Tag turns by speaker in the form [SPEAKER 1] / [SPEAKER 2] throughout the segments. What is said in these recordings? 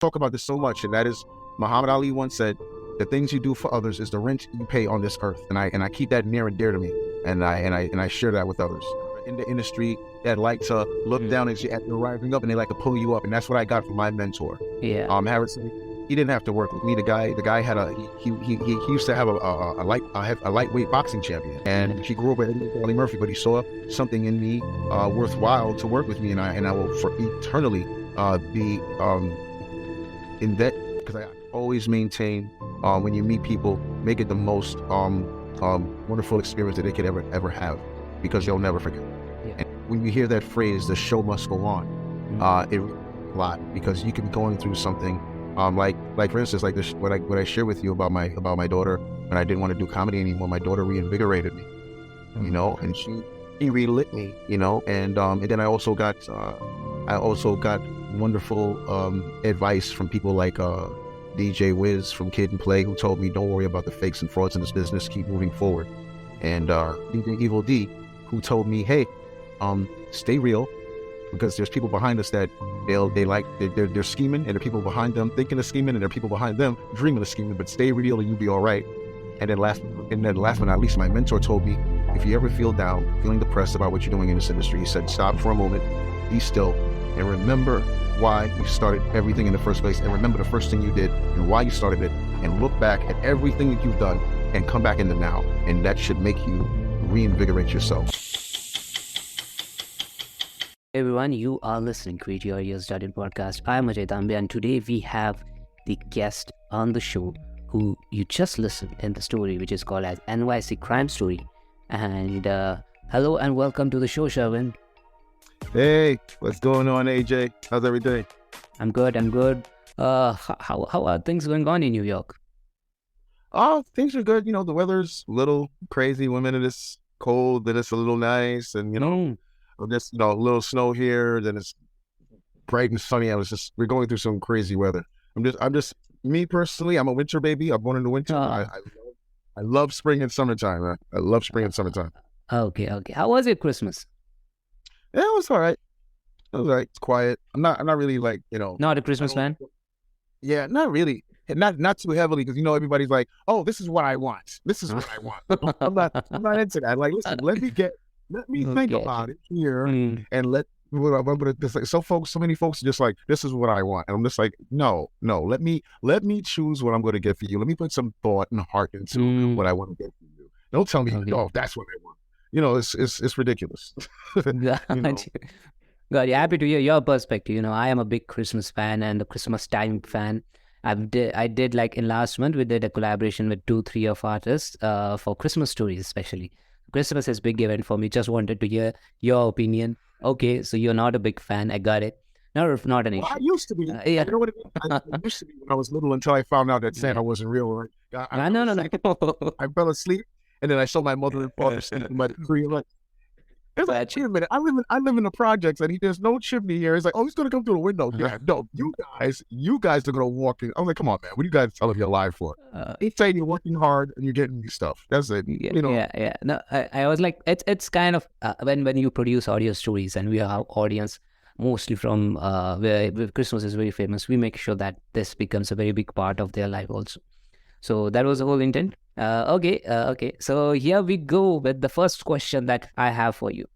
[SPEAKER 1] talk about this so much, and that is Muhammad Ali once said, "The things you do for others is the rent you pay on this earth." And I keep that near and dear to me, and I share that with others in the industry that like to look down at you as you're rising up, and they like to pull you up, and that's what I got from my mentor.
[SPEAKER 2] Yeah.
[SPEAKER 1] Harrison, he didn't have to work with me. The guy had he used to have a lightweight boxing champion, and he grew up with Charlie Murphy, but he saw something in me worthwhile to work with me, and I will for eternally be in that, because I always maintain when you meet people, make it the most wonderful experience that they could ever have, because you'll never forget.
[SPEAKER 2] Yeah.
[SPEAKER 1] And when you hear that phrase, the show must go on, it really a lot, because you can be going through something like for instance, like this, what I share with you about my daughter, when I didn't want to do comedy anymore. My daughter reinvigorated me, you know, and she relit me, you know, and then I also got wonderful advice from people like DJ Wiz from Kid and Play, who told me, don't worry about the fakes and frauds in this business, keep moving forward. And DJ Evil D, who told me, hey, stay real, because there's people behind us that they're scheming, and there are people behind them thinking of scheming, and there are people behind them dreaming of scheming, but stay real and you'll be all right. And then last but not least, my mentor told me, if you ever feel down, feeling depressed about what you're doing in this industry, he said, stop for a moment, be still, and remember why you started everything in the first place, and remember the first thing you did and why you started it, and look back at everything that you've done and come back in the now, and that should make you reinvigorate yourself.
[SPEAKER 2] Everyone, you are listening to Create Your Year Started podcast. I'm Ajay, and today we have the guest on the show who you just listened in the story, which is called as NYC Crime Story. And hello and welcome to the show, Sherwin.
[SPEAKER 1] Hey, what's going on, AJ? How's everything?
[SPEAKER 2] I'm good. How are things going on in New York?
[SPEAKER 1] Oh, things are good. You know, the weather's a little crazy. 1 minute it's cold, then it's a little nice, and you know, just a little snow here, then it's bright and sunny. We're going through some crazy weather. I'm just me personally, I'm a winter baby. I'm born in the winter. I love spring and summertime, man. I love spring and summertime.
[SPEAKER 2] Okay. How was your Christmas?
[SPEAKER 1] Yeah, it was all right. It was all right. It's quiet. I'm not really like, you know.
[SPEAKER 2] Not a Christmas fan?
[SPEAKER 1] Yeah, not really. Not too heavily, because you know everybody's like, oh, this is what I want. This is what I want. I'm not into that. Like, listen, let me think about it here, and so many folks are just like, this is what I want, and I'm just like, no, let me choose what I'm going to get for you. Let me put some thought and heart into what I want to get for you. Don't tell me, oh, that's what I want. You know, it's ridiculous.
[SPEAKER 2] You know? God, yeah, happy to hear your perspective. You know, I am a big Christmas fan and a Christmas time fan. I did like in last month, we did a collaboration with 2-3 of artists for Christmas stories, especially. Christmas is a big event for me. Just wanted to hear your opinion. Okay, so you're not a big fan. I got it. Not an issue.
[SPEAKER 1] Well, I used to be.
[SPEAKER 2] Yeah.
[SPEAKER 1] You know what it is? I used to be when I was little, until I found out that Santa wasn't real. Right?
[SPEAKER 2] No.
[SPEAKER 1] I fell asleep, and then I saw my mother and father sitting in my tree. I'm like, it's like, wait a minute. I live in the projects, and there's no chimney here. It's like, oh, he's gonna come through the window. Yeah, no, you guys are gonna walk in. I'm like, come on, man. What are you guys telling me you're alive for? He's saying you're working hard and you're getting new stuff. That's it.
[SPEAKER 2] Yeah,
[SPEAKER 1] you know.
[SPEAKER 2] Yeah. No, I was like, it's kind of when you produce audio stories, and we have audience mostly from where Christmas is very famous. We make sure that this becomes a very big part of their life also. So that was the whole intent. Okay. So here we go with the first question that I have for you.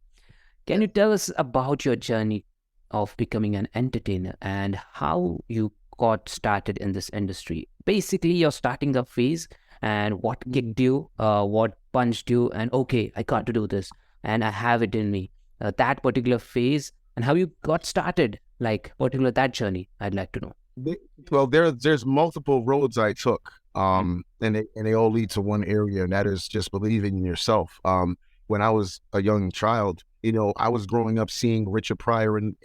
[SPEAKER 2] Can you tell us about your journey of becoming an entertainer and how you got started in this industry? Basically, your starting up phase and what kicked you, what punched you, and okay, I got to do this and I have it in me. That particular phase and how you got started, like particular that journey, I'd like to know.
[SPEAKER 1] Well, there's multiple roads I took, and they all lead to one area, and that is just believing in yourself. When I was a young child, you know, I was growing up seeing Richard Pryor on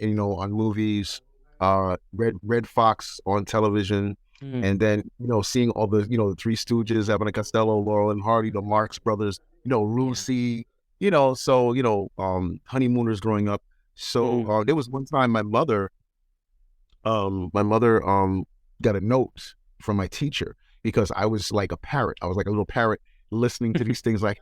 [SPEAKER 1] movies, Red Fox on television, and then seeing all the the Three Stooges, Abbott and Costello, Laurel and Hardy, the Marx Brothers, Lucy, honeymooners growing up. So there was one time my mother got a note from my teacher because I was like a parrot. I was like a little parrot listening to these things like,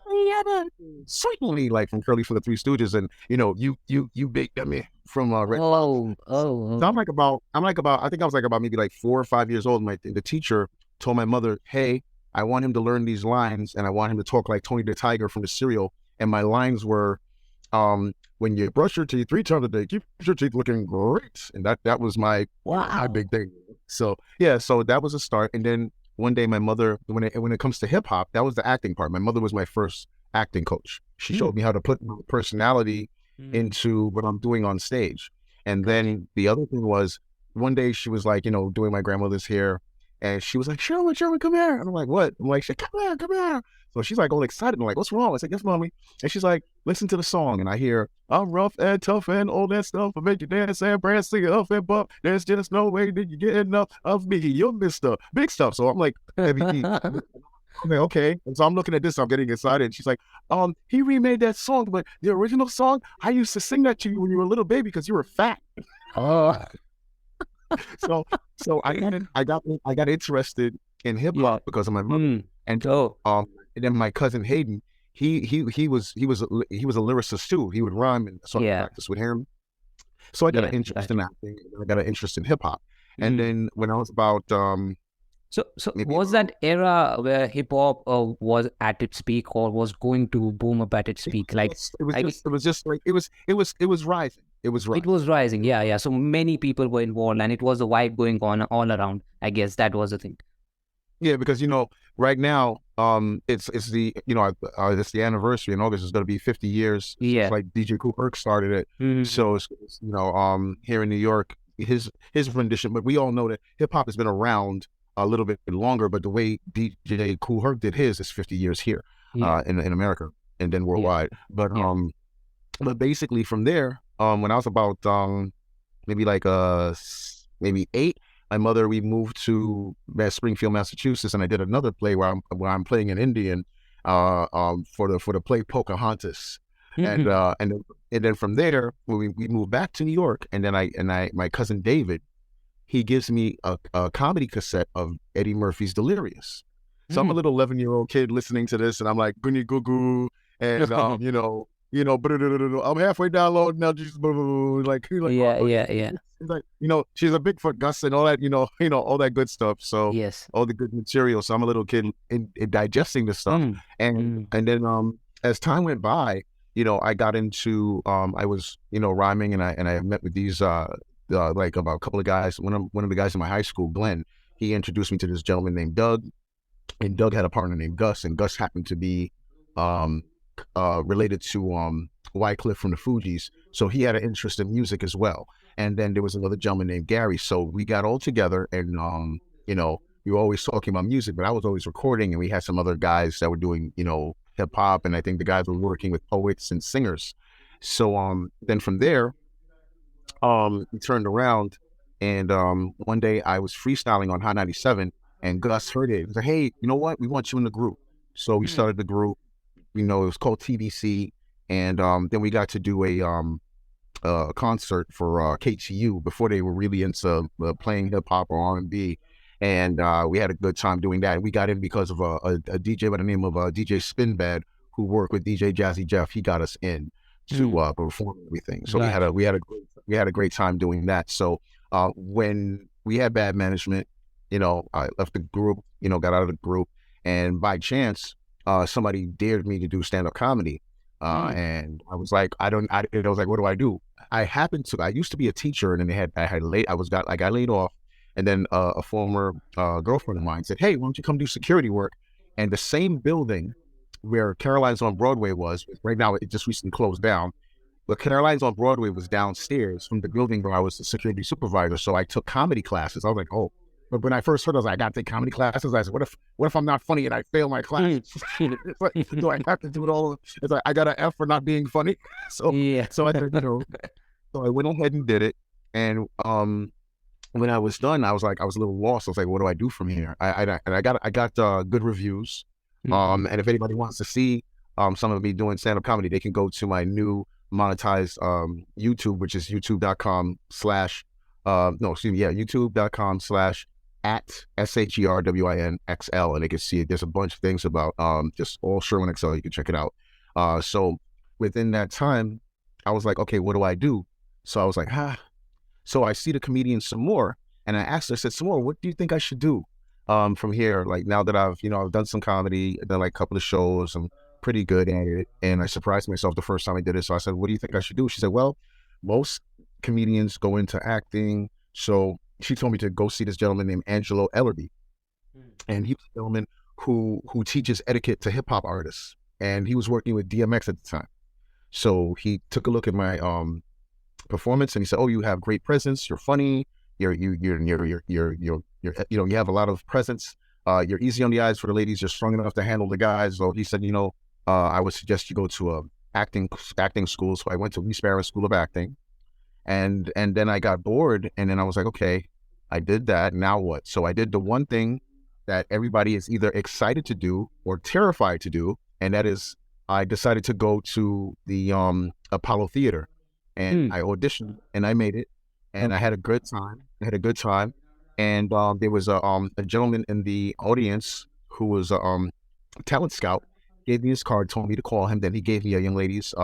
[SPEAKER 1] certainly, like from Curly for the Three Stooges, and you big dummy from Red.
[SPEAKER 2] Oh.
[SPEAKER 1] So I'm like about I think I was like about maybe like 4 or 5 years old. The teacher told my mother, hey, I want him to learn these lines, and I want him to talk like Tony the Tiger from the cereal. And my lines were, when you brush your teeth 3 times a day, keep your teeth looking great. And that was my big thing. So yeah, so that was a start. And then one day my mother, when it comes to hip hop, that was the acting part. My mother was my first acting coach. She showed me how to put my personality into what I'm doing on stage. And then the other thing was, one day she was like, doing my grandmother's hair, and she was like, Sherwin, come here. And I'm like, what? I'm like, come here. So she's like all excited. I'm like, what's wrong? I said, yes, mommy. And she's like, listen to the song. And I hear, I'm rough and tough and all that stuff. I make you dance and prance, sing it up and bump. There's just no way that you get enough of me. You're Mr. Big Stuff. So I'm like, heavy D. Okay. And so I'm looking at this, I'm getting excited. And she's like, he remade that song, but the original song, I used to sing that to you when you were a little baby because you were fat.
[SPEAKER 2] Oh.
[SPEAKER 1] So I got interested in hip hop because of my mother. And then my cousin Hayden, he was a lyricist too. He would rhyme, and so I practiced with him. So I got an interest in acting. I got an interest in hip hop. And then when I was about
[SPEAKER 2] So was that era where hip hop was at its peak, or was going to boom up at its peak? Like
[SPEAKER 1] it was rising. It was rising.
[SPEAKER 2] Yeah. So many people were involved, and it was a vibe going on all around. I guess that was the thing.
[SPEAKER 1] Yeah, because right now, it's the it's the anniversary in August. It's going to be 50 years.
[SPEAKER 2] Yeah,
[SPEAKER 1] it's like DJ KOOL HERC started it. So it's here in New York, his rendition. But we all know that hip hop has been around a little bit longer. But the way DJ KOOL HERC did his is 50 years here, in America, and then worldwide. But but basically from there, when I was about maybe 8. My mother, we moved to Springfield, Massachusetts, and I did another play where I'm playing an Indian for the play Pocahontas, and then from there we moved back to New York, and then my cousin David, he gives me a comedy cassette of Eddie Murphy's Delirious. So I'm a little 11-year-old kid listening to this, and I'm like goonie goo goo, and I'm halfway downloading now, just like
[SPEAKER 2] yeah.
[SPEAKER 1] It's like, she's a Bigfoot, Gus, and all that, all that good stuff. So all the good material. So I'm a little kid in digesting this stuff. And then as time went by, I got into I was rhyming, and I met with these like about a couple of guys. One of the guys in my high school, Glenn, he introduced me to this gentleman named Doug, and Doug had a partner named Gus, and Gus happened to be related to Wycliffe from the Fugees, so he had an interest in music as well. And then there was another gentleman named Gary, so we got all together, and we were always talking about music, but I was always recording, and we had some other guys that were doing hip hop, and I think the guys were working with poets and singers. So then from there, we turned around, and one day I was freestyling on Hot 97, and Gus heard it. He was like, hey, you know what? We want you in the group. So we started the group. It was called TBC, and then we got to do a concert for KTU before they were really into playing hip hop or R&B, and we had a good time doing that. And we got in because of a DJ by the name of DJ Spinbad, who worked with DJ Jazzy Jeff. He got us in to perform everything. So we had a great time doing that. So when we had bad management, I left the group, got out of the group, and by chance, somebody dared me to do stand-up comedy. And I was like, I was like, what do I do? I used to be a teacher, and then I got laid off. And then a former girlfriend of mine said, hey, why don't you come do security work? And the same building where Caroline's on Broadway was, right now it just recently closed down, but Caroline's on Broadway was downstairs from the building where I was the security supervisor. So I took comedy classes. I was like, oh. But when I first heard, I was like, I got to take comedy classes. I said, what if I'm not funny and I fail my class? Do I have to do it all? It's like, I got an F for not being funny. So I had to, so I went ahead and did it. And when I was done, I was a little lost. I was like, what do I do from here? I got good reviews. And if anybody wants to see some of me doing stand-up comedy, they can go to my new monetized YouTube, which is youtube.com/ youtube.com/ at Sherwin XL, and they can see it. There's a bunch of things about just all Sherwin XL. You can check it out. So within that time, I was like, okay, what do I do? So I was like, So I see the comedian some more, and I asked her, I said, some more, what do you think I should do from here? Like now that I've done some comedy, I've done like a couple of shows, I'm pretty good at it, and I surprised myself the first time I did it. So I said, what do you think I should do? She said, well, most comedians go into acting. So she told me to go see this gentleman named Angelo Ellerby, and he was a gentleman who teaches etiquette to hip hop artists, and he was working with DMX at the time. So he took a look at my performance, and he said, "Oh, you have great presence. You're funny. You have a lot of presence. You're easy on the eyes for the ladies. You're strong enough to handle the guys." So he said, I would suggest you go to a acting school. So I went to East Barron School of Acting, and then I got bored, and then I was like, okay, I did that. Now what? So I did the one thing that everybody is either excited to do or terrified to do, and that is I decided to go to the Apollo Theater, and I auditioned, and I made it, and I had a good time. And there was a gentleman in the audience who was a talent scout. Gave me his card, told me to call him. Then he gave me a young lady's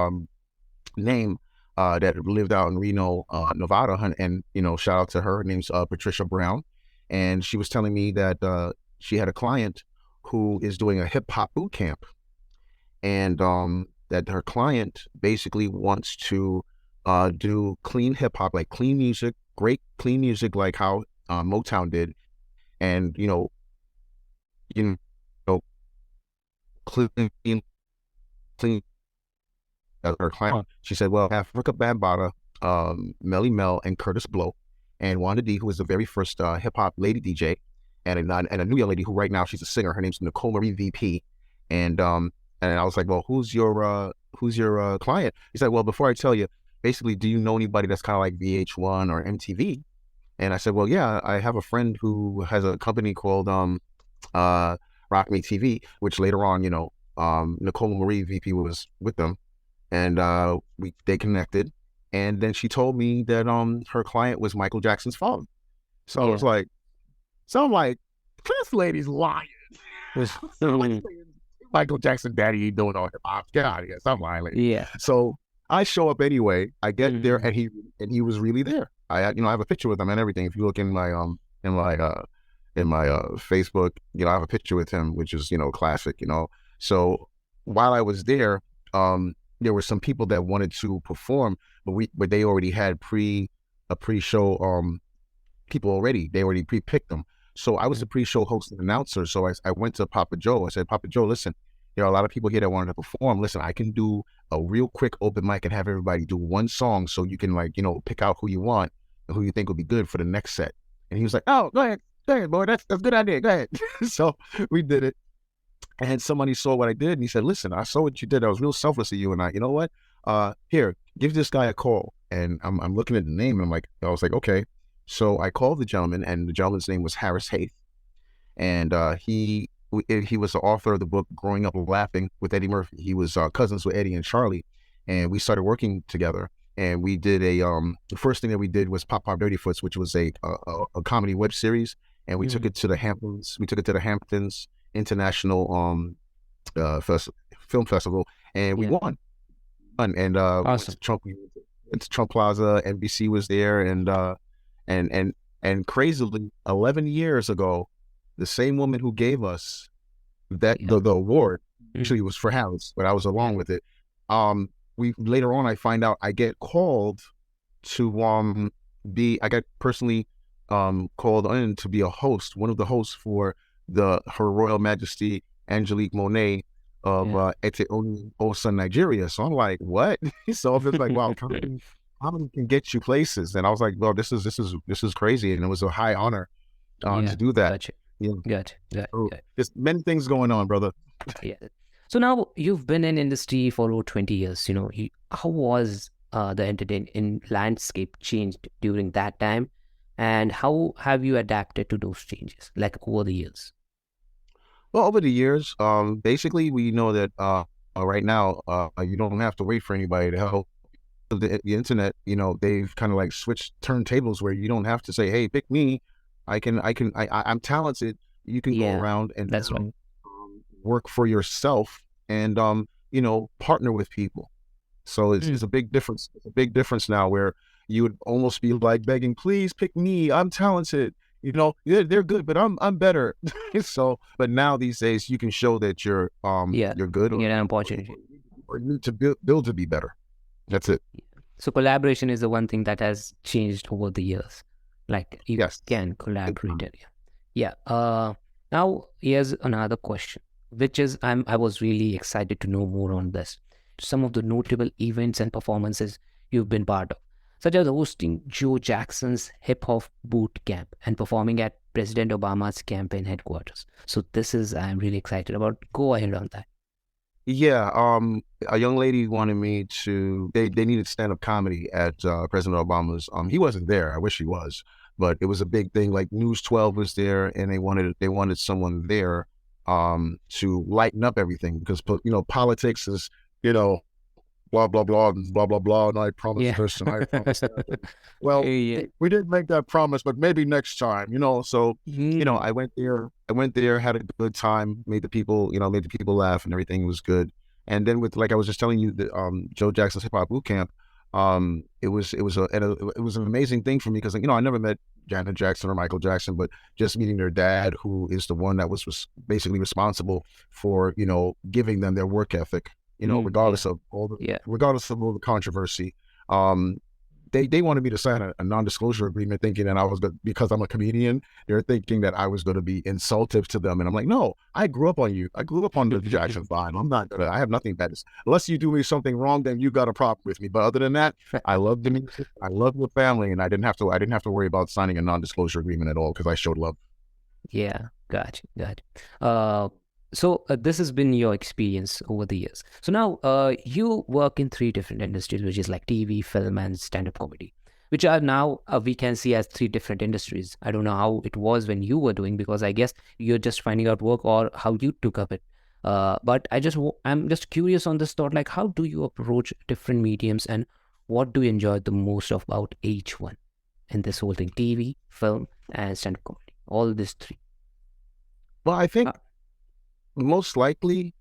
[SPEAKER 1] name that lived out in Reno, Nevada, and shout out to her. Her name's Patricia Brown, and she was telling me that she had a client who is doing a hip hop boot camp, and that her client basically wants to do clean hip hop, like clean music, great clean music, like how Motown did, and you know, clean her client. She said, well, Africa Bambaataa, Melly Mel, and Curtis Blow, and Wanda D, who was the very first hip hop lady DJ, and a new young lady who right now she's a singer. Her name's Nicole Marie VP, and I was like, well, who's your client? He said, well, before I tell you, basically, do you know anybody that's kind of like VH1 or MTV? And I said, well, yeah, I have a friend who has a company called Rock Me TV, which later on, Nicole Marie VP was with them, and they connected, and then she told me that her client was Michael Jackson's father. So I was like, I'm like, this lady's lying. Michael Jackson daddy ain't doing all hip hop. Get out of here. Something like that.
[SPEAKER 2] Yeah.
[SPEAKER 1] So I show up anyway. I get there, and he was really there. I have a picture with him and everything. If you look in my Facebook, I have a picture with him, which is classic. So while I was there, there were some people that wanted to perform, but they already had a pre-show people already. They already pre-picked them. So I was the pre-show host and announcer. So I went to Papa Joe. I said, Papa Joe, listen, there are a lot of people here that wanted to perform. Listen, I can do a real quick open mic and have everybody do one song, so you can pick out who you want and who you think will be good for the next set. And he was like, oh, go ahead, boy, that's a good idea. Go ahead. So we did it. And somebody saw what I did, and he said, listen, I saw what you did. I was real selfless of you. And you know what? Here, give this guy a call. And I'm looking at the name, and I was like, okay. So I called the gentleman, and the gentleman's name was Harris Hayth. And he was the author of the book Growing Up Laughing with Eddie Murphy. He was cousins with Eddie and Charlie. And we started working together. And we did the first thing that we did was Pop Pop Dirty Foots, which was a comedy web series. And we took it to the Hamptons. We took it to the Hamptons International Film Festival, and we won. And
[SPEAKER 2] Awesome.
[SPEAKER 1] went to Trump Plaza. NBC was there, and crazily, 11 years ago, the same woman who gave us the award actually was for Harris, but I was along with it. Later on, I find out I get called to I got personally called in to be a host, one of the hosts for Her Royal Majesty Angelique Monet of Ete Osa, Nigeria. So I'm like, what? So I'm just like, wow, comedy can get you places. And I was like, well, this is crazy, and it was a high honor to do that.
[SPEAKER 2] Gotcha.
[SPEAKER 1] So there's many things going on, brother.
[SPEAKER 2] Yeah. So now you've been in industry for over 20 years. How was the entertainment landscape changed during that time, and how have you adapted to those changes, like over the years?
[SPEAKER 1] Well, over the years, basically, we know that right now, you don't have to wait for anybody to help. The internet, they've kind of like switched turntables where you don't have to say, hey, pick me. I'm talented. You can go
[SPEAKER 2] Yeah,
[SPEAKER 1] around and
[SPEAKER 2] that's right.
[SPEAKER 1] work for yourself and partner with people. So
[SPEAKER 2] Mm.
[SPEAKER 1] it's a big difference. It's a big difference now where you would almost be like begging, please pick me. I'm talented. They're good, but I'm better. So, but now these days you can show that
[SPEAKER 2] Yeah,
[SPEAKER 1] you're good
[SPEAKER 2] you get an opportunity.
[SPEAKER 1] or you need to build to be better. That's it.
[SPEAKER 2] So collaboration is the one thing that has changed over the years. Like you
[SPEAKER 1] Yes.
[SPEAKER 2] can collaborate it. Yeah. Now here's another question, which is I was really excited to know more on this. Some of the notable events and performances you've been part of, such as hosting Joe Jackson's hip hop boot camp and performing at President Obama's campaign headquarters. So this is I'm really excited about. Go ahead on that.
[SPEAKER 1] Yeah, a young lady wanted me to. They needed stand-up comedy at President Obama's. He wasn't there. I wish he was, but it was a big thing. Like News 12 was there, and they wanted someone there, to lighten up everything because politics is you know blah blah blah blah blah blah, and I promised
[SPEAKER 2] Yeah.
[SPEAKER 1] this and I promised that. Well,
[SPEAKER 2] Yeah.
[SPEAKER 1] we didn't make that promise, but maybe next time. So
[SPEAKER 2] Mm.
[SPEAKER 1] I went there. Had a good time, made the people laugh, and everything was good. And then with like I was just telling you, the Joe Jackson's hip hop boot camp, it was an amazing thing for me because I never met Janet Jackson or Michael Jackson, but just meeting their dad, who is the one that was basically responsible for giving them their work ethic,
[SPEAKER 2] Mm.
[SPEAKER 1] regardless of all the
[SPEAKER 2] Yeah.
[SPEAKER 1] controversy. Um, they wanted me to sign a non-disclosure agreement, thinking that I was because I'm a comedian. They're thinking that I was going to be insultive to them, and I'm like, no, I grew up on you. I grew up on the Jackson Five. I'm not gonna. I have nothing better. Unless you do me something wrong, then you got a problem with me. But other than that, I love the music. I love the family, and I didn't have to worry about signing a non-disclosure agreement at all because I showed love.
[SPEAKER 2] Yeah, gotcha. So this has been your experience over the years. So now you work in three different industries, which is like TV, film, and stand-up comedy, which are now we can see as three different industries. I don't know how it was when you were doing, because I guess you're just finding out work or how you took up it. But I'm just curious on this thought, like how do you approach different mediums and what do you enjoy the most about each one in this whole thing, TV, film, and stand-up comedy, all these three.
[SPEAKER 1] Well, I
[SPEAKER 2] Uh,
[SPEAKER 1] think most likely,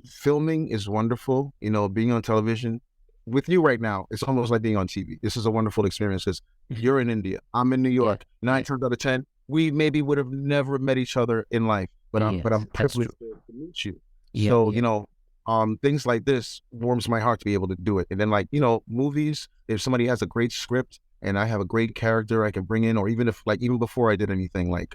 [SPEAKER 1] filming is wonderful. Being on television with you right now, it's almost like being on TV. This is a wonderful experience because you're in India, I'm in New
[SPEAKER 2] yeah,
[SPEAKER 1] York. 9 times out of 10, we maybe would have never met each other in life, but I'm
[SPEAKER 2] yes, that's true.
[SPEAKER 1] privileged to meet you.
[SPEAKER 2] Yeah,
[SPEAKER 1] So,
[SPEAKER 2] yeah,
[SPEAKER 1] things like this warms my heart to be able to do it. And then like, movies, if somebody has a great script and I have a great character I can bring in, or even before I did anything, like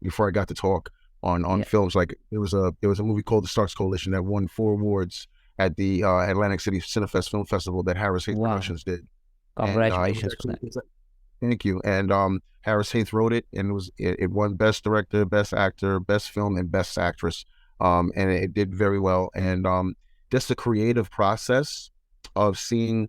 [SPEAKER 1] before I got to talk on
[SPEAKER 2] yeah.
[SPEAKER 1] films, like there was a movie called The Stars Coalition that won 4 awards at the Atlantic City Cinefest Film Festival that Harris Hayes
[SPEAKER 2] Wow,
[SPEAKER 1] Productions did. And
[SPEAKER 2] congratulations for that.
[SPEAKER 1] thank you. And Harris Hayes wrote it, and it won Best Director, Best Actor, Best Film, and Best Actress. And it did very well. And just the creative process of seeing,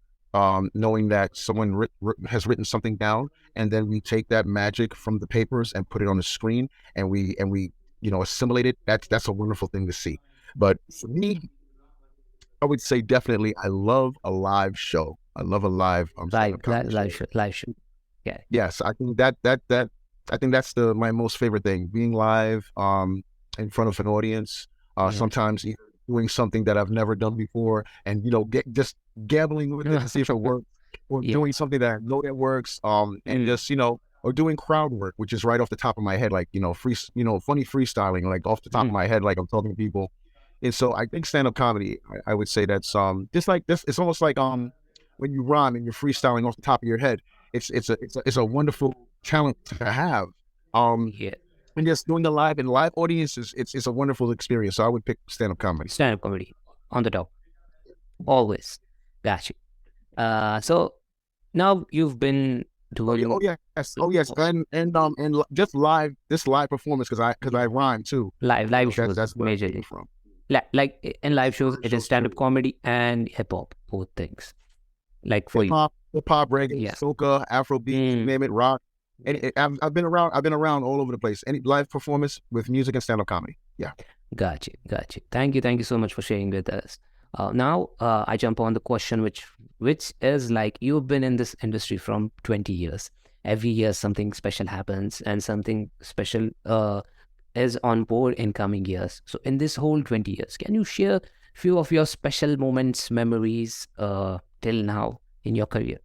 [SPEAKER 1] knowing that someone has written something down, and then we take that magic from the papers and put it on the screen, and we assimilate it. That's a wonderful thing to see. But for me, I would say definitely I love a live show. I love a live stand-up comedy show.
[SPEAKER 2] Live show. Yeah,
[SPEAKER 1] Yes, I think I think that's my most favorite thing, being live in front of an audience.
[SPEAKER 2] yeah.
[SPEAKER 1] Sometimes either doing something that I've never done before, and just gambling with it to see if it works, or
[SPEAKER 2] Yeah.
[SPEAKER 1] doing something that I know that works. And just or doing crowd work, which is right off the top of my head, like funny freestyling, like off the top of
[SPEAKER 2] Mm.
[SPEAKER 1] my head, like I'm talking to people. And so I think stand-up comedy, I would say that's just like this. It's almost like when you rhyme and you're freestyling off the top of your head. It's a wonderful talent to have.
[SPEAKER 2] Yeah.
[SPEAKER 1] And just doing the live audiences, it's a wonderful experience. So I would pick stand-up comedy.
[SPEAKER 2] Stand-up comedy on the top, always. Gotcha. So now you've been doing
[SPEAKER 1] Oh yes, and just this live performance because I rhyme too.
[SPEAKER 2] live
[SPEAKER 1] So
[SPEAKER 2] shows
[SPEAKER 1] that's where I came
[SPEAKER 2] majorly.
[SPEAKER 1] from.
[SPEAKER 2] Like in live shows, it is
[SPEAKER 1] Shows
[SPEAKER 2] stand-up
[SPEAKER 1] too.
[SPEAKER 2] comedy and hip hop, both things. Like for you.
[SPEAKER 1] Hip hop, reggae,
[SPEAKER 2] Yeah.
[SPEAKER 1] soca, Afrobeat, you
[SPEAKER 2] Mm.
[SPEAKER 1] name it, rock. And I've been around. I've been around all over the place. Any live performance with music and stand-up comedy. Yeah.
[SPEAKER 2] Gotcha. Thank you so much for sharing with us. Now I jump on the question, which is like you've been in this industry from 20 years, every year something special happens and something special is on board in coming years. So in this whole 20 years, can you share few of your special moments, memories till now in your career?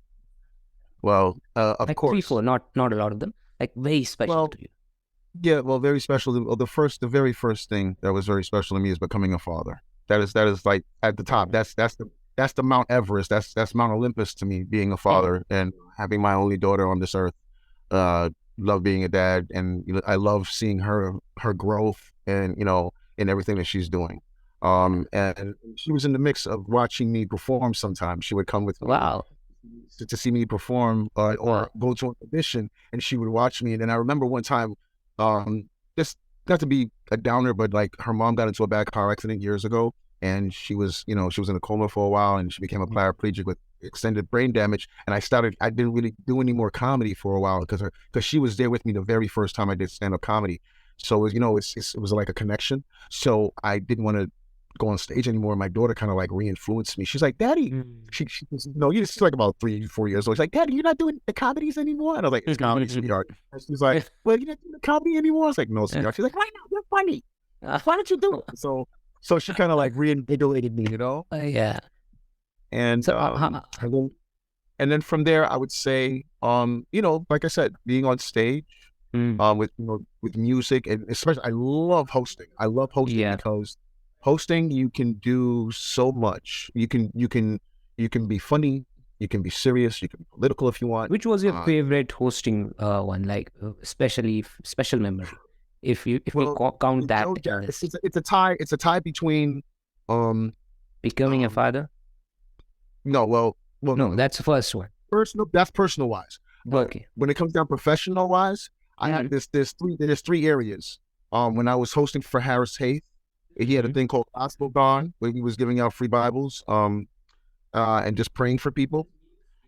[SPEAKER 1] Well, of
[SPEAKER 2] Like three,
[SPEAKER 1] course.
[SPEAKER 2] four, not a lot of them, like very special
[SPEAKER 1] Well,
[SPEAKER 2] to you.
[SPEAKER 1] yeah, well, very special. Well, the very first thing that was very special to me is becoming a father. That is like at the top.
[SPEAKER 2] Oh.
[SPEAKER 1] That's the Mount Everest. That's Mount Olympus to me, being a
[SPEAKER 2] Oh.
[SPEAKER 1] father and having my only daughter on this earth. Uh, love being a dad, and I love seeing her growth, and in everything that she's doing. And she was in the mix of watching me perform. Sometimes she would come with me
[SPEAKER 2] Wow.
[SPEAKER 1] to see me perform, or
[SPEAKER 2] Wow.
[SPEAKER 1] go to an audition, and she would watch me. And then I remember one time, just not to be a downer, but like her mom got into a bad car accident years ago, and she was in a coma for a while, and she became a paraplegic with extended brain damage. And I didn't really do any more comedy for a while because she was there with me the very first time I did stand-up comedy. So it was like a connection. So I didn't want to go on stage anymore. My daughter kind of like re-influenced me. She's like, "Daddy,"
[SPEAKER 2] Mm.
[SPEAKER 1] she was, she's like about 3, 4 years old. She's like, "Daddy, you're not doing the comedies anymore?" And I was like, "It's comedy, sweetheart." And she's like, "Well, you're not doing the comedy anymore?" I was like, "No, sweetheart." She's like, "Why not? You're funny. Why don't you do it?" So she kind of like reinvigorated me,
[SPEAKER 2] Yeah.
[SPEAKER 1] and
[SPEAKER 2] So
[SPEAKER 1] and then from there, I would say, like I said, being on stage, with with music, and especially I love hosting. I love hosting
[SPEAKER 2] yeah.
[SPEAKER 1] because hosting, you can do so much. You can be funny, you can be serious, you can be political if you want.
[SPEAKER 2] Which was your favorite hosting one, like especially special memory? If you count that as
[SPEAKER 1] It's a tie between
[SPEAKER 2] becoming a father.
[SPEAKER 1] no, well,
[SPEAKER 2] No, that's the first one.
[SPEAKER 1] personal. That's personal wise. But
[SPEAKER 2] Okay.
[SPEAKER 1] when it comes down professional wise, I had there's three areas. When I was hosting for Harris Hayes, he had a thing called Gospel Gone, where he was giving out free Bibles, and just praying for people.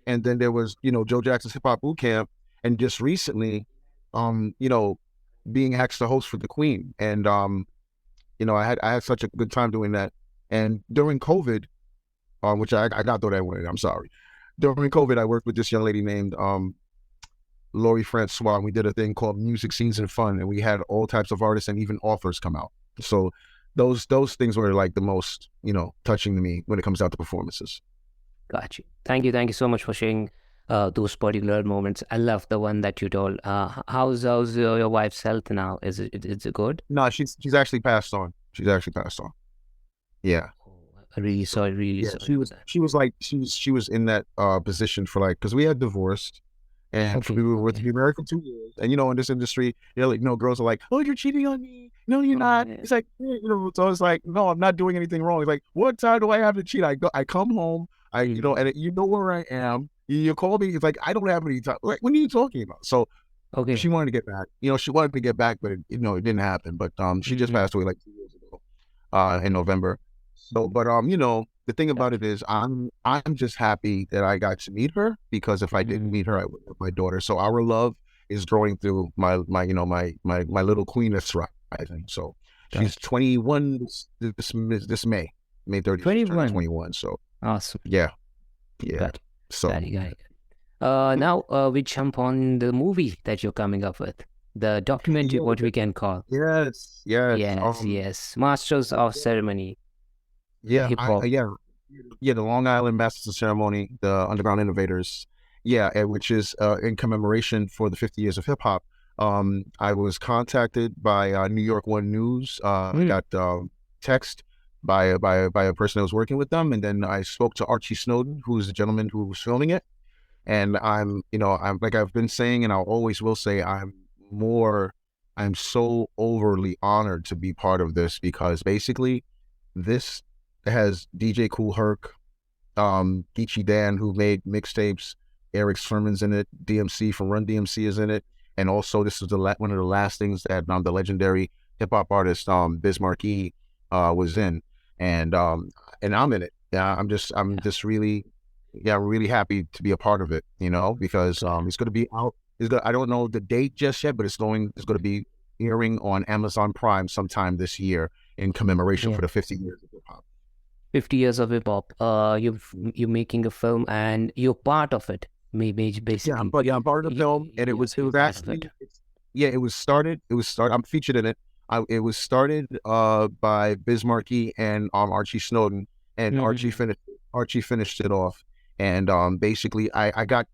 [SPEAKER 1] And then there was, Joe Jackson's Hip Hop Boot Camp, and just recently, being asked to host for the Queen. And I had such a good time doing that. And during COVID, which I got through that one, I'm sorry. During COVID, I worked with this young lady named Lori Francois, and we did a thing called Music Scenes and Fun, and we had all types of artists and even authors come out. So those things were like the most, touching to me when it comes down to performances.
[SPEAKER 2] Got you. Thank you so much for sharing those particular moments. I love the one that you told. How's your wife's health now? Is it good?
[SPEAKER 1] No, she's actually passed on. She's actually passed on. Yeah.
[SPEAKER 2] Oh, really sorry. Really
[SPEAKER 1] Yeah,
[SPEAKER 2] sorry.
[SPEAKER 1] she was in that position for like, because we had divorced, and
[SPEAKER 2] Okay.
[SPEAKER 1] we were with the American 2 years, and in this industry, like, girls are like, "Oh, you're cheating on me." No, you're not.
[SPEAKER 2] Yeah.
[SPEAKER 1] It's like, so it's like, no, I'm not doing anything wrong. It's like, what time do I have to cheat? I come home, and where I am. You call me. It's like, I don't have any time. Like, what are you talking about? So
[SPEAKER 2] Okay.
[SPEAKER 1] she wanted to get back. She wanted to get back, but it didn't happen. But she just passed away like 2 years ago, in November. So, but the thing about it is, I'm just happy that I got to meet her, because if I didn't meet her, I wouldn't have my daughter. So our love is growing through my little queen that's rising. So she's 21 this May 30th. 21. So
[SPEAKER 2] Awesome.
[SPEAKER 1] yeah.
[SPEAKER 2] Got it.
[SPEAKER 1] So
[SPEAKER 2] Got it. Now we jump on the movie that you're coming up with, the documentary, what we can call.
[SPEAKER 1] yes.
[SPEAKER 2] Yes. Masters of Ceremony.
[SPEAKER 1] Yeah,
[SPEAKER 2] Hip hop.
[SPEAKER 1] the Long Island Masters of Ceremony, the Underground Innovators, which is in commemoration for the 50 years of hip hop. I was contacted by New York One News. I got text by a person that was working with them, and then I spoke to Archie Snowden, who's the gentleman who was filming it. And I'm like I've been saying, and I always will say, I'm so overly honored to be part of this, because basically this has DJ Kool Herc, Geechee Dan, who made mixtapes, Eric Sermon's in it, DMC from Run DMC is in it, and also this is one of the last things that the legendary hip hop artist Biz Markie was in, and I'm in it. Yeah, I'm just really happy to be a part of it, because it's going to be out. I don't know the date just yet, but it's going to be airing on Amazon Prime sometime this year in commemoration for the 50 years of hip hop.
[SPEAKER 2] 50 years of hip hop. You're making a film and you're part of it. maybe basically.
[SPEAKER 1] I'm part of the film, and it was
[SPEAKER 2] Part of it.
[SPEAKER 1] actually it was started. I'm featured in it. It was started by Biz Markie and Archie Snowden, and
[SPEAKER 2] Mm-hmm.
[SPEAKER 1] Archie finished it off. And basically, I got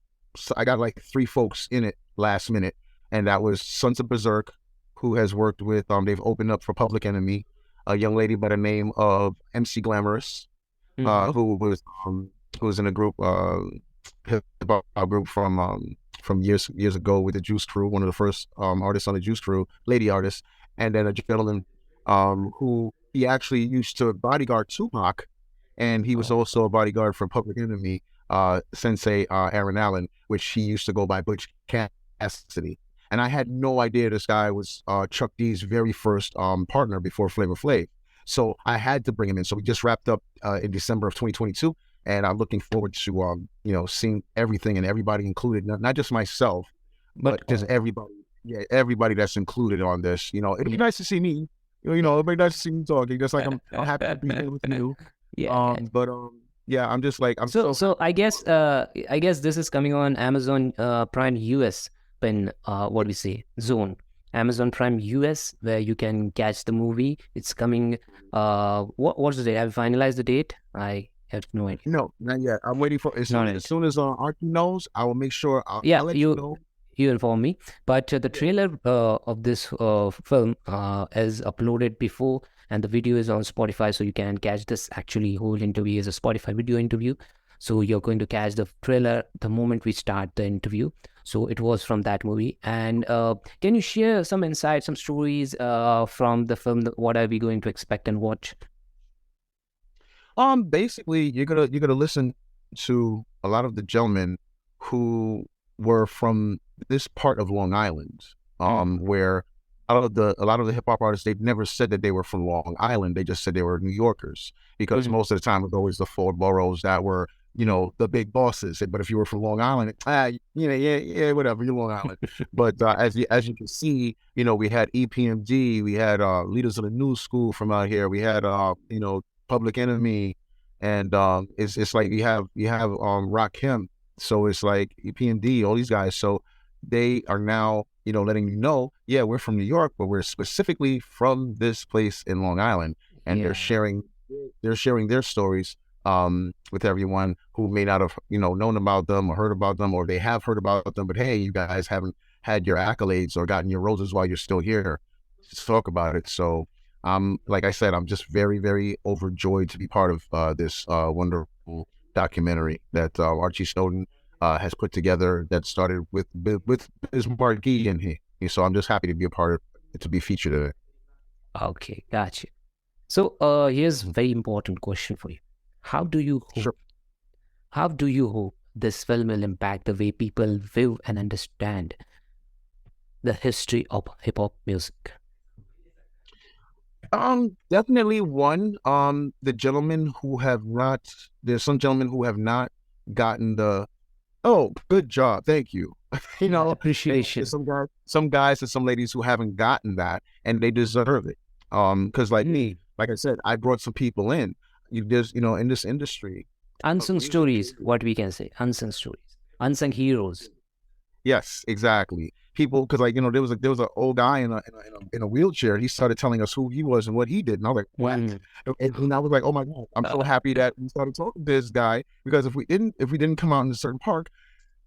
[SPEAKER 1] like three folks in it last minute, and that was Sons of Berserk, who has worked with they've opened up for Public Enemy, a young lady by the name of MC Glamorous,
[SPEAKER 2] Mm-hmm.
[SPEAKER 1] who was in a group hip hop group from years ago with the Juice Crew, one of the first artists on the Juice Crew, lady artist, and then a gentleman who he actually used to bodyguard Tupac, and he was
[SPEAKER 2] Oh,
[SPEAKER 1] also a bodyguard for Public Enemy, Sensei Aaron Allen, which he used to go by Butch Cassidy. And I had no idea this guy was Chuck D's very first partner before Flavor Flav. So I had to bring him in. So we just wrapped up in December of 2022, and I'm looking forward to seeing everything and everybody included, not just myself,
[SPEAKER 2] but
[SPEAKER 1] but just everybody. Yeah, everybody that's included on this. It'd be nice to see me. It'd be nice to see me talking. Just like I'm happy to be here with you.
[SPEAKER 2] yeah, yeah.
[SPEAKER 1] But yeah, I'm just like I'm
[SPEAKER 2] So,
[SPEAKER 1] so
[SPEAKER 2] so I guess this is coming on Amazon Prime US in what we say zone. Amazon Prime US, where you can catch the movie. It's coming. What's the date? Have you finalized the date? I have no idea.
[SPEAKER 1] no, not yet. I'm waiting for
[SPEAKER 2] Not
[SPEAKER 1] as
[SPEAKER 2] yet.
[SPEAKER 1] soon as Archie knows, I will make sure
[SPEAKER 2] Yeah,
[SPEAKER 1] I'll let you know.
[SPEAKER 2] you inform me. But the
[SPEAKER 1] Yeah.
[SPEAKER 2] trailer of this film is uploaded before, and the video is on Spotify, so you can catch this actually whole interview as a Spotify video interview. So you're going to catch the trailer the moment we start the interview. So it was from that movie. And can you share some insights, some stories from the film? What are we going to expect and watch?
[SPEAKER 1] Basically, you're gonna listen to a lot of the gentlemen who were from this part of Long Island,
[SPEAKER 2] Mm.
[SPEAKER 1] where a lot of the hip hop artists, they've never said that they were from Long Island. They just said they were New Yorkers, because
[SPEAKER 2] Mm.
[SPEAKER 1] most of the time it was always the four boroughs that were the big bosses. But if you were from Long Island, yeah, whatever, you're Long Island. But as you can see, we had EPMD, we had leaders of the new school from out here, we had Public Enemy, and it's like you have Rakim, so it's like EPMD, all these guys. So they are now letting you know, yeah, we're from New York, but we're specifically from this place in Long Island, and they're
[SPEAKER 2] Yeah.
[SPEAKER 1] sharing their stories with everyone who may not have known about them or heard about them, or they have heard about them, but hey, you guys haven't had your accolades or gotten your roses while you're still here to talk about it. So like I said, I'm just very, very overjoyed to be part of this wonderful documentary that Archie Snowden has put together, that started with his Marquis in here. So I'm just happy to be a part of it, to be featured in it.
[SPEAKER 2] Okay, gotcha. So here's a very important question for you. How do you hope?
[SPEAKER 1] Sure.
[SPEAKER 2] How do you hope this film will impact the way people view and understand the history of hip hop music?
[SPEAKER 1] Definitely one. The gentlemen who have not, there's some gentlemen who have not gotten the, oh, good job, thank you. There's
[SPEAKER 2] Appreciation.
[SPEAKER 1] some guys and some ladies who haven't gotten that, and they deserve it. Because like me, like I said, I brought some people in. In this industry of
[SPEAKER 2] Unsung
[SPEAKER 1] music.
[SPEAKER 2] stories, what we can say, unsung stories, unsung heroes.
[SPEAKER 1] Yes, exactly. People, because like there was an old guy in a wheelchair. He started telling us who he was and what he did, and I was like, what?
[SPEAKER 2] Mm.
[SPEAKER 1] And I was like, oh my god, I'm so happy that we started talking to this guy, because if we didn't come out in a certain park,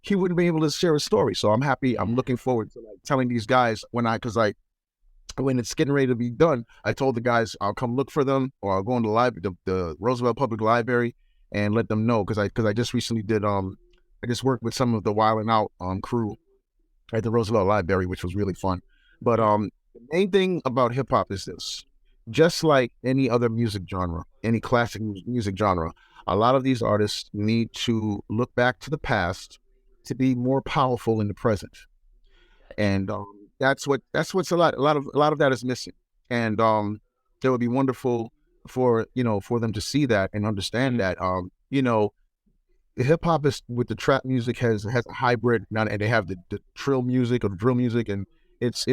[SPEAKER 1] he wouldn't be able to share a story. So I'm happy. I'm looking forward to like telling these guys because like when it's getting ready to be done, I told the guys I'll come look for them, or I'll go in the Roosevelt Public Library, and let them know, because I just recently did I just worked with some of the Wild 'N Out crew at the Roosevelt Library, which was really fun. But the main thing about hip hop is this: just like any other music genre, any classic music genre, a lot of these artists need to look back to the past to be more powerful in the present, and that's what's a lot of that is missing. And it would be wonderful for them to see that and understand that hip hop is, with the trap music, has a hybrid now, and they have the trill music or the drill music, and it's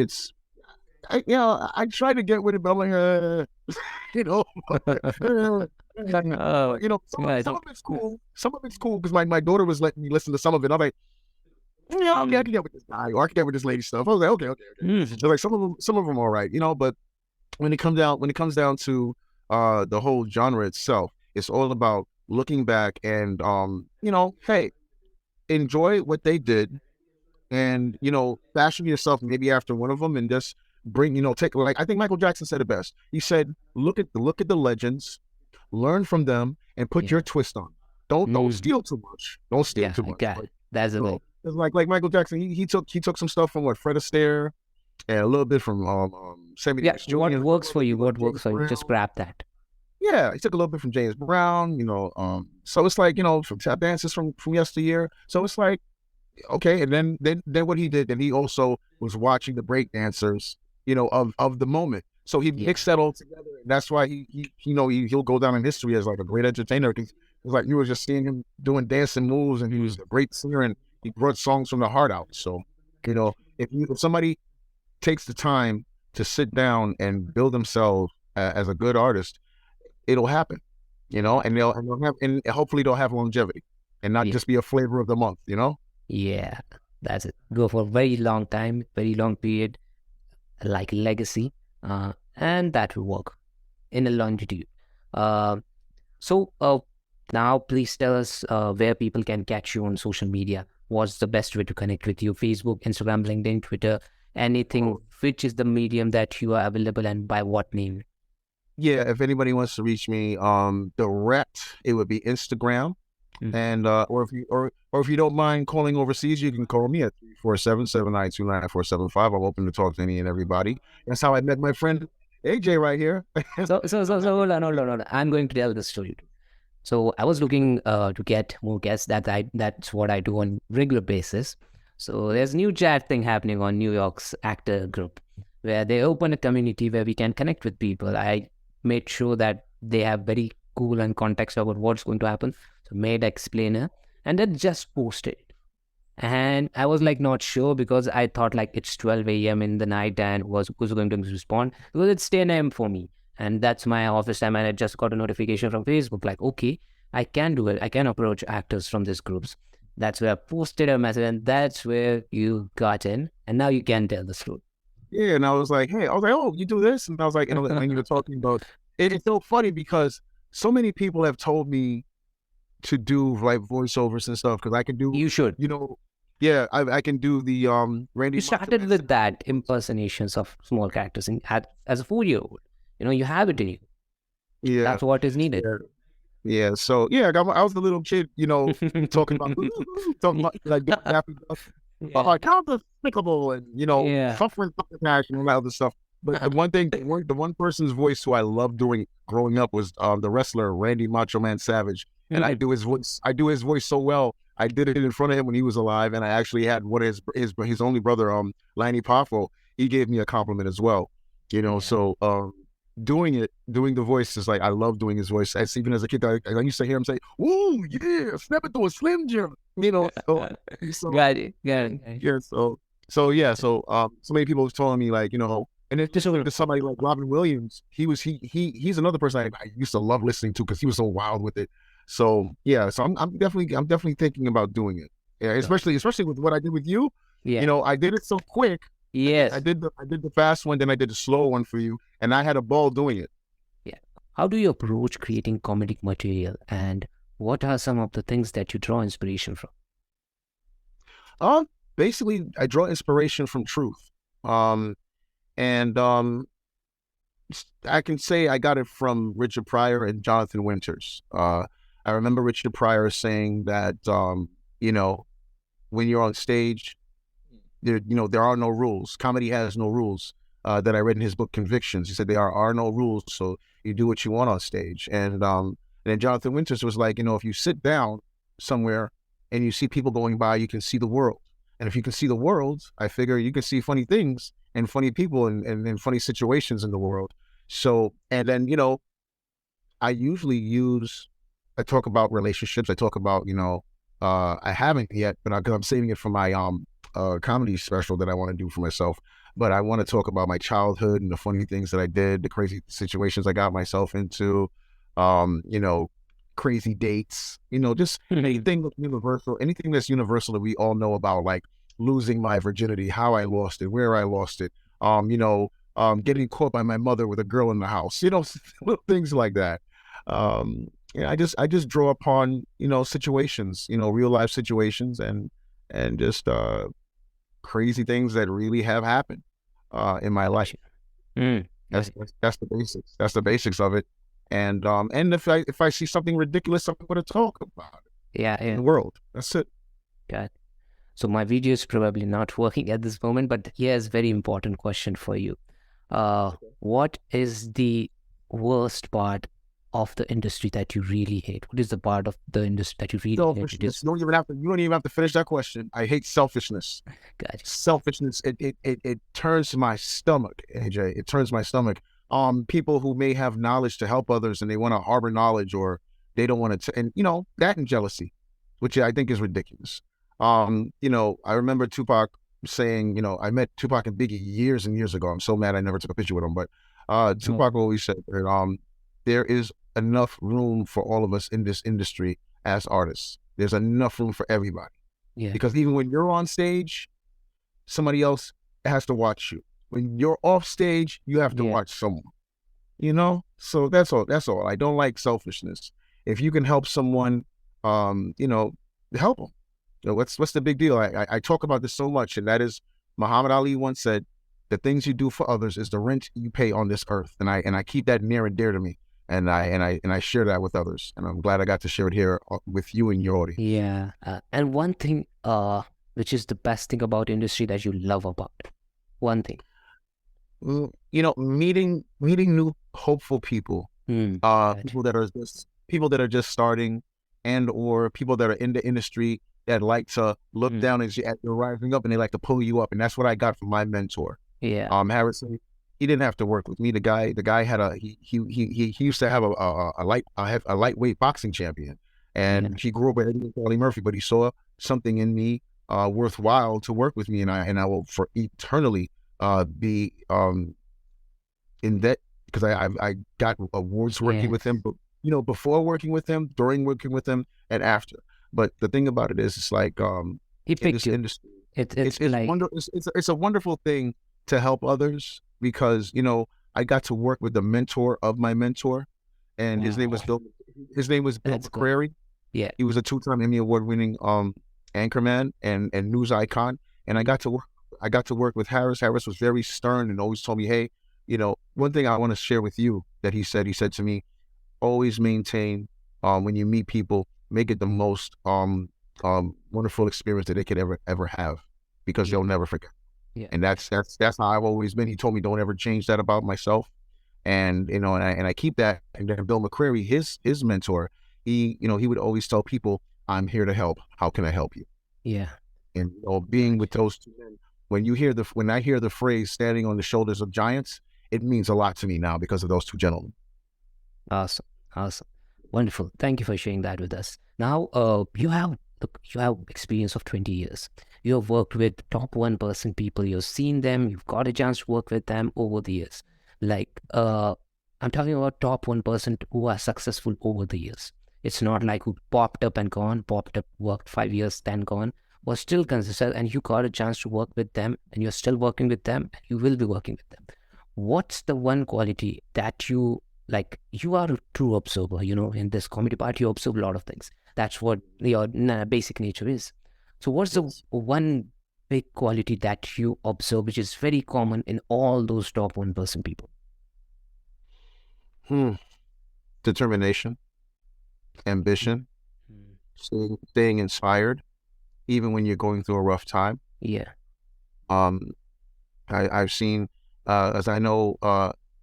[SPEAKER 1] I try to get with it, but I'm like you know
[SPEAKER 2] Oh,
[SPEAKER 1] some
[SPEAKER 2] right.
[SPEAKER 1] of it's cool, some of it's cool, because my daughter was letting me listen to some of it. I'm like, Yeah, okay, I can get with this guy, or I can get with this lady stuff. I was like, okay. So like some of them all right, but when it comes down to the whole genre itself, it's all about looking back and hey, enjoy what they did, and fashion yourself maybe after one of them, and just bring take, like, I think Michael Jackson said it best. He said, look at the legends, learn from them, and put
[SPEAKER 2] Yeah.
[SPEAKER 1] your twist on. Don't steal too much. Don't steal
[SPEAKER 2] Yeah,
[SPEAKER 1] too much.
[SPEAKER 2] okay. That's the thing.
[SPEAKER 1] It's like Michael Jackson. He took some stuff from what, Fred Astaire, and a little bit from Sammy
[SPEAKER 2] Yeah,
[SPEAKER 1] Davis Jr.
[SPEAKER 2] what
[SPEAKER 1] and
[SPEAKER 2] works for you? What
[SPEAKER 1] James
[SPEAKER 2] works for you? Just
[SPEAKER 1] Brown.
[SPEAKER 2] grab that.
[SPEAKER 1] Yeah, he took a little bit from James Brown. So it's like from tap dances from yesteryear. So it's like, okay, and then what he did, and he also was watching the break dancers, of the moment. So he
[SPEAKER 2] Yeah.
[SPEAKER 1] mixed that all together, and that's why he'll go down in history as like a great entertainer. Because it's like you were just seeing him doing dancing moves, and he was a great singer, and he brought songs from the heart out. So if somebody takes the time to sit down and build themselves as a good artist, it'll happen. And hopefully they'll have longevity and not
[SPEAKER 2] Yeah.
[SPEAKER 1] just be a flavor of the month.
[SPEAKER 2] Yeah. That's it. Go for a very long time, very long period, like legacy. And that will work in a longitude. Uh, so now please tell us where people can catch you on social media. What's the best way to connect with you? Facebook, Instagram, LinkedIn, Twitter, anything, which is the medium that you are available and by what name?
[SPEAKER 1] Yeah, if anybody wants to reach me direct, it would be Instagram. And or if you don't mind calling overseas, you can call me at 347-792-9475. I'm open to talk to any and everybody. That's how I met my friend AJ right here.
[SPEAKER 2] So hold on. I'm going to tell the story. So I was looking to get more guests. That's what I do on regular basis. So there's a new chat thing happening on New York's actor group, where they open a community where we can connect with people. I made sure that they have very cool and context about what's going to happen. So made explainer and then just posted it. And I was like not sure because I thought like it's 12 a.m. in the night and who's going to respond, because it's 10 a.m. for me. And that's my office time, and I just got a notification from Facebook like, okay, I can do it. I can approach actors from these groups. That's where I posted a message, and that's where you got in. And now you can tell the story.
[SPEAKER 1] Yeah, and I was like, oh, you do this? And I was like, and you were talking about it's so funny because so many people have told me to do like voiceovers and stuff, because I can do,
[SPEAKER 2] You should.
[SPEAKER 1] Yeah, I can do the Randy.
[SPEAKER 2] You started with that impersonations of small characters as a 4-year-old. You have it in you.
[SPEAKER 1] Yeah,
[SPEAKER 2] That's what is needed.
[SPEAKER 1] Yeah. So yeah, I was the little kid, talking about like happy count despicable, and suffering passion and all that other stuff. But the one thing, the one person's voice who I loved doing growing up was the wrestler Randy Macho Man Savage, and I do his voice. I do his voice so well. I did it in front of him when he was alive, and I actually had one of his only brother, Lanny Poffo. He gave me a compliment as well. So doing the voice is like, I love doing his voice. Even as a kid, I used to hear him say, "Ooh, yeah, step into a Slim Jim," So
[SPEAKER 2] Got it.
[SPEAKER 1] yeah, so many people was telling me like, and it's just to somebody like Robin Williams. He's another person I used to love listening to because he was so wild with it. So yeah, so I'm definitely thinking about doing it. Yeah, especially with what I did with you.
[SPEAKER 2] Yeah.
[SPEAKER 1] I did it so quick.
[SPEAKER 2] Yes.
[SPEAKER 1] I did the fast one, then I did the slow one for you, and I had a ball doing it.
[SPEAKER 2] Yeah. How do you approach creating comedic material, and what are some of the things that you draw inspiration from?
[SPEAKER 1] Basically, I draw inspiration from truth. And I can say I got it from Richard Pryor and Jonathan Winters. I remember Richard Pryor saying that, when you're on stage, there are no rules. Comedy has no rules. That I read in his book Convictions. He said there are no rules, so you do what you want on stage. And then Jonathan Winters was like, if you sit down somewhere and you see people going by, you can see the world. And if you can see the world, I figure you can see funny things and funny people and funny situations in the world. So, and then, I talk about relationships. I talk about, I haven't yet, but I'm saving it for my comedy special that I want to do for myself. But I want to talk about my childhood and the funny things that I did, the crazy situations I got myself into, crazy dates, just anything that's universal that we all know about, like losing my virginity, how I lost it, where I lost it, getting caught by my mother with a girl in the house, little things like that. Yeah, I just draw upon, situations, real life situations, and just crazy things that really have happened in my life.
[SPEAKER 2] Mm.
[SPEAKER 1] That's the basics. That's the basics of it. And if I see something ridiculous, I'm going to talk about it in the world. That's it.
[SPEAKER 2] Got it. So my video is probably not working at this moment, but here's a very important question for you. What is the worst part of the industry that you really hate? What is the part of the industry that you really hate?
[SPEAKER 1] You don't even have to finish that question. I hate selfishness.
[SPEAKER 2] Gotcha.
[SPEAKER 1] Selfishness. It turns my stomach, AJ. It turns my stomach. People who may have knowledge to help others and they want to harbor knowledge, or they don't want to, and that, and jealousy, which I think is ridiculous. I remember Tupac saying, I met Tupac and Biggie years and years ago. I'm so mad I never took a picture with him, but Tupac always said that there is enough room for all of us in this industry as artists. There's enough room for everybody.
[SPEAKER 2] Yeah.
[SPEAKER 1] Because even when you're on stage, somebody else has to watch you. When you're off stage, you have to watch someone. So that's all. I don't like selfishness. If you can help someone, help them. What's the big deal? I talk about this so much, and that is, Muhammad Ali once said, "The things you do for others is the rent you pay on this earth." And I keep that near and dear to me, and I share that with others, and I'm glad I got to share it here with you and your audience.
[SPEAKER 2] Yeah, and one thing, which is the best thing about industry that you love about it. One thing.
[SPEAKER 1] Meeting new hopeful people, people that are just starting, and or people that are in the industry that like to look down as you're rising up, and they like to pull you up. And that's what I got from my mentor.
[SPEAKER 2] Yeah.
[SPEAKER 1] Harrison, he didn't have to work with me. The guy had he used to have a lightweight boxing champion, and he grew up with Eddie Murphy, but he saw something in me worthwhile to work with me, and I will for eternally be in that, because I got awards working with him, but before working with him, during working with him, and after. But the thing about it is, it's like
[SPEAKER 2] he picked you.
[SPEAKER 1] Industry, it's a wonderful thing to help others, because I got to work with the mentor of my mentor, and his name was Bill McCrary.
[SPEAKER 2] Yeah,
[SPEAKER 1] he was a 2-time Emmy Award-winning anchorman and news icon, and I got to work with Harris. Harris was very stern and always told me, hey, one thing I want to share with you that he said to me, always maintain when you meet people, make it the most wonderful experience that they could ever have, because they'll never forget.
[SPEAKER 2] Yeah.
[SPEAKER 1] And that's how I've always been. He told me, don't ever change that about myself. And and I keep that. And then Bill McCrary, his mentor, he would always tell people, I'm here to help. How can I help you?
[SPEAKER 2] Yeah.
[SPEAKER 1] And being with those two men, when I hear the phrase standing on the shoulders of giants, it means a lot to me now because of those two gentlemen.
[SPEAKER 2] Awesome. Wonderful. Thank you for sharing that with us. Now, you have experience of 20 years. You have worked with top 1% people. You've seen them. You've got a chance to work with them over the years. Like, I'm talking about top 1% who are successful over the years. It's not like who popped up, worked 5 years, then gone, was still consistent, and you got a chance to work with them, and you're still working with them, and you will be working with them. What's the one quality that you like? You are a true observer, in this comedy part, you observe a lot of things. That's what your basic nature is. So what's the one big quality that you observe, which is very common in all those top 1% people?
[SPEAKER 1] Determination, ambition, staying inspired, even when you're going through a rough time.
[SPEAKER 2] Yeah.
[SPEAKER 1] I've seen, as I know,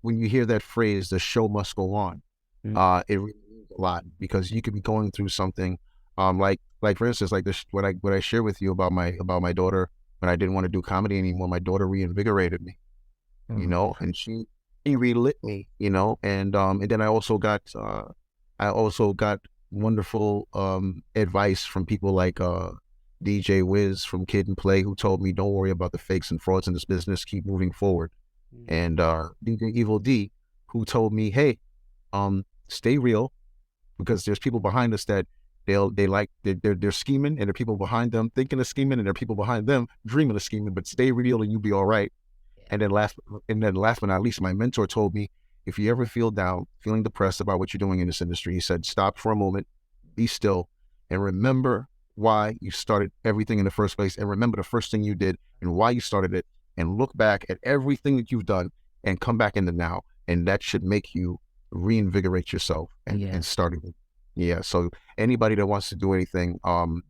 [SPEAKER 1] when you hear that phrase, the show must go on, it really means a lot, because you could be going through something, like for instance, like this, what I share with you about my daughter. When I didn't want to do comedy anymore, my daughter reinvigorated me, and she relit me, and then I also got wonderful advice from people like DJ Wiz from Kid and Play, who told me, don't worry about the fakes and frauds in this business, keep moving forward. And DJ Evil D, who told me, hey, stay real, because there's people behind us that They're scheming, and there are people behind them thinking of scheming, and there are people behind them dreaming of scheming. But stay real, and you'll be all right. And then last but not least, my mentor told me, if you ever feel down, feeling depressed about what you're doing in this industry, he said, stop for a moment, be still, and remember why you started everything in the first place, and remember the first thing you did and why you started it, and look back at everything that you've done and come back in the now, and that should make you reinvigorate yourself and start it. Yeah. So anybody that wants to do anything,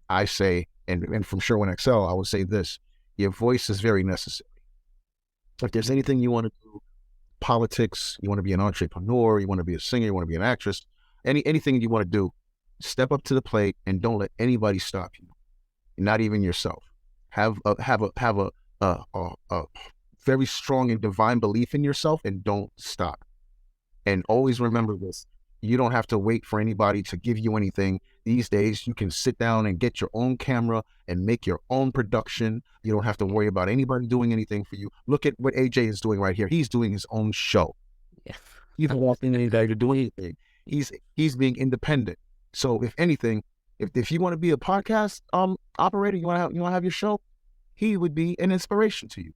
[SPEAKER 1] I say, and from Sherwin XL, I would say this: your voice is very necessary. If there's anything you want to do, politics, you want to be an entrepreneur, you want to be a singer, you want to be an actress, anything you want to do, step up to the plate and don't let anybody stop you, not even yourself. Have a very strong and divine belief in yourself, and don't stop. And always remember this: you don't have to wait for anybody to give you anything. These days, you can sit down and get your own camera and make your own production. You don't have to worry about anybody doing anything for you. Look at what Ajay is doing right here. He's doing his own show.
[SPEAKER 2] Yeah.
[SPEAKER 1] You don't want anybody to do anything. He's being independent. So if anything, if you want to be a podcast operator, you want to have your show, he would be an inspiration to you.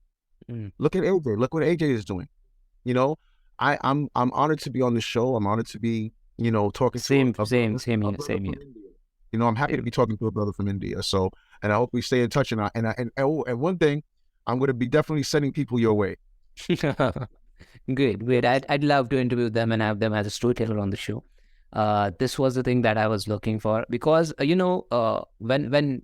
[SPEAKER 1] Look at Ajay. Look what Ajay is doing. You know, I'm honored to be on the show. I'm honored to be, talking
[SPEAKER 2] same
[SPEAKER 1] to
[SPEAKER 2] here.
[SPEAKER 1] You know, I'm happy to be talking to a brother from India. So, and I hope we stay in touch. And one thing, I'm going to be definitely sending people your way.
[SPEAKER 2] Great. I'd love to interview them and have them as a storyteller on the show. This was the thing that I was looking for, because when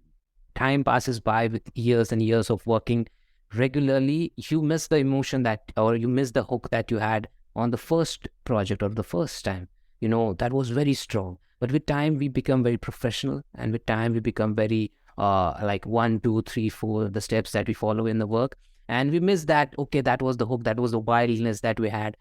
[SPEAKER 2] time passes by with years and years of working regularly, you miss the emotion or you miss the hook that you had on the first project or the first time. That was very strong. But with time, we become very professional, and with time, we become very like 1, 2, 3, 4, the steps that we follow in the work. And we miss that, okay, that was the hook, that was the wildness that we had.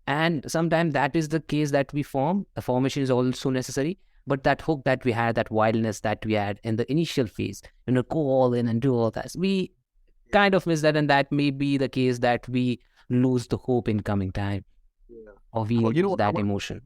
[SPEAKER 2] And sometimes that is the case that we form. The formation is also necessary. But that hook that we had, that wildness that we had in the initial phase, go all in and do all that, we kind of miss that. And that may be the case that we lose the hope in coming time. Or we lose that emotion.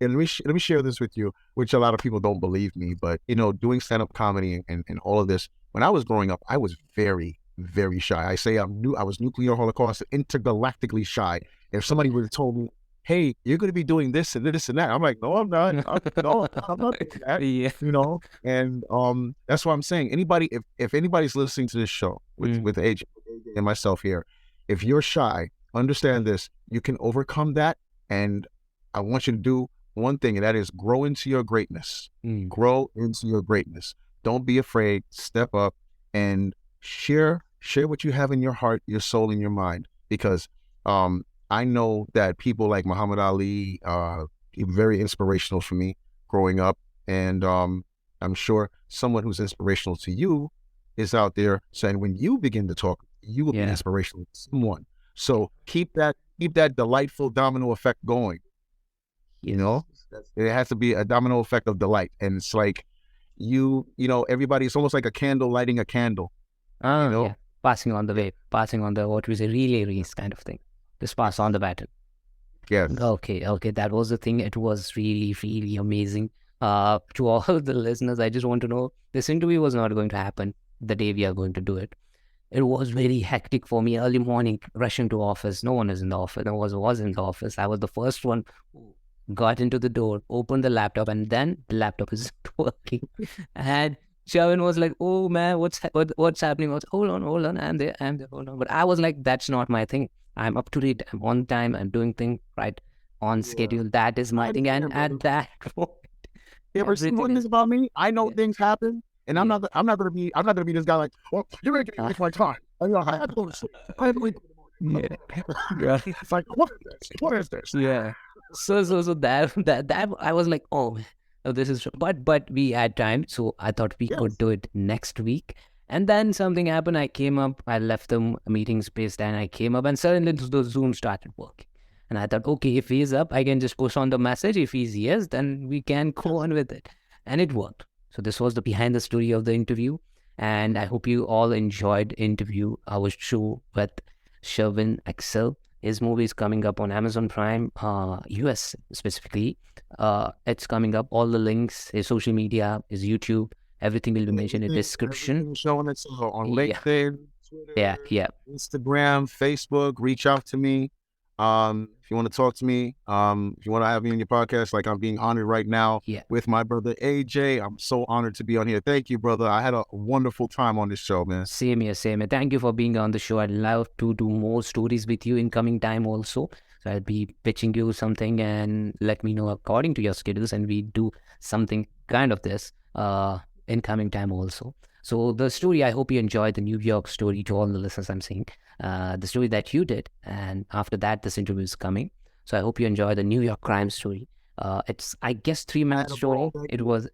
[SPEAKER 1] And let me share this with you, which a lot of people don't believe me, but doing stand-up comedy and all of this, when I was growing up, I was very, very shy. I say I was nuclear holocaust, intergalactically shy. If somebody would have told me, hey, you're going to be doing this and this and that, I'm like, no, I'm not. I'm not doing that.
[SPEAKER 2] Yeah.
[SPEAKER 1] And that's what I'm saying. Anybody, if anybody's listening to this show with AJ and myself here, if you're shy, understand this: you can overcome that. And I want you to do one thing, and that is grow into your greatness. Grow into your greatness. Don't be afraid. Step up and share what you have in your heart, your soul, and your mind. Because I know that people like Muhammad Ali, very inspirational for me growing up. And I'm sure someone who's inspirational to you is out there saying, when you begin to talk, you will be inspirational to someone. So keep that delightful domino effect going. It has to be a domino effect of delight. And it's like, everybody, it's almost like a candle lighting a candle.
[SPEAKER 2] Passing on the way, passing on the, what we say, relay race kind of thing. Just pass on the baton.
[SPEAKER 1] Yes.
[SPEAKER 2] Okay. That was the thing. It was really, really amazing. To all the listeners, I just want to know, this interview was not going to happen the day we are going to do it. It was very hectic for me. Early morning, rushing to office. No one is in the office. No one was in the office. I was the first one who got into the door, opened the laptop, and then the laptop is working. And Sherwin was like, oh man, what's happening? Hold on, I'm there, hold on. But I was like, that's not my thing. I'm up to date. I'm on time. I'm doing things right on schedule. That is my thing. And at that point,
[SPEAKER 1] ever seen this about me? I know things happen. And I'm not gonna be this guy like, well, you're gonna give me my time. I have to go to sleep. I have to wake up in the morning.
[SPEAKER 2] Yeah.
[SPEAKER 1] It's like, what is this?
[SPEAKER 2] Yeah. So that I was like, oh, this is, but we had time, so I thought we could do it next week. And then something happened. I came up, I left the meeting space, then I came up, and suddenly the Zoom started working. And I thought, okay, if he's up, I can just push on the message. If he's yes, then we can go on with it. And it worked. So this was the behind the story of the interview. And I hope you all enjoyed interview, our show with Sherwin XL. His movie is coming up on Amazon Prime, US specifically. It's coming up. All the links, his social media, his YouTube, everything will be mentioned in the description.
[SPEAKER 1] Showing it on
[SPEAKER 2] Yeah.
[SPEAKER 1] LinkedIn, Twitter,
[SPEAKER 2] Yeah.
[SPEAKER 1] Instagram, Facebook. Reach out to me. If you want to talk to me, if you want to have me in your podcast, like I'm being honored right now with my brother AJ. I'm so honored to be on here. Thank you, brother. I had a wonderful time on this show, man.
[SPEAKER 2] Same here. Thank you for being on the show. I'd love to do more stories with you in coming time also. So I'll be pitching you something and let me know according to your schedules, and we do something kind of this in coming time also. So the story, I hope you enjoyed the New York story. To all the listeners, I'm saying the story that you did, and after that this interview is coming. So I hope you enjoy the New York crime story. It's, I guess, 3 minute story. It was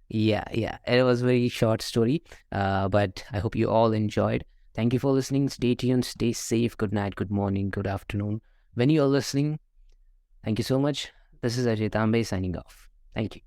[SPEAKER 2] yeah, it was a very short story, but I hope you all enjoyed. Thank you for listening. Stay tuned, stay safe. Good night, good morning, good afternoon, when you're listening. Thank you so much. This is Ajay Tambe signing off. Thank you.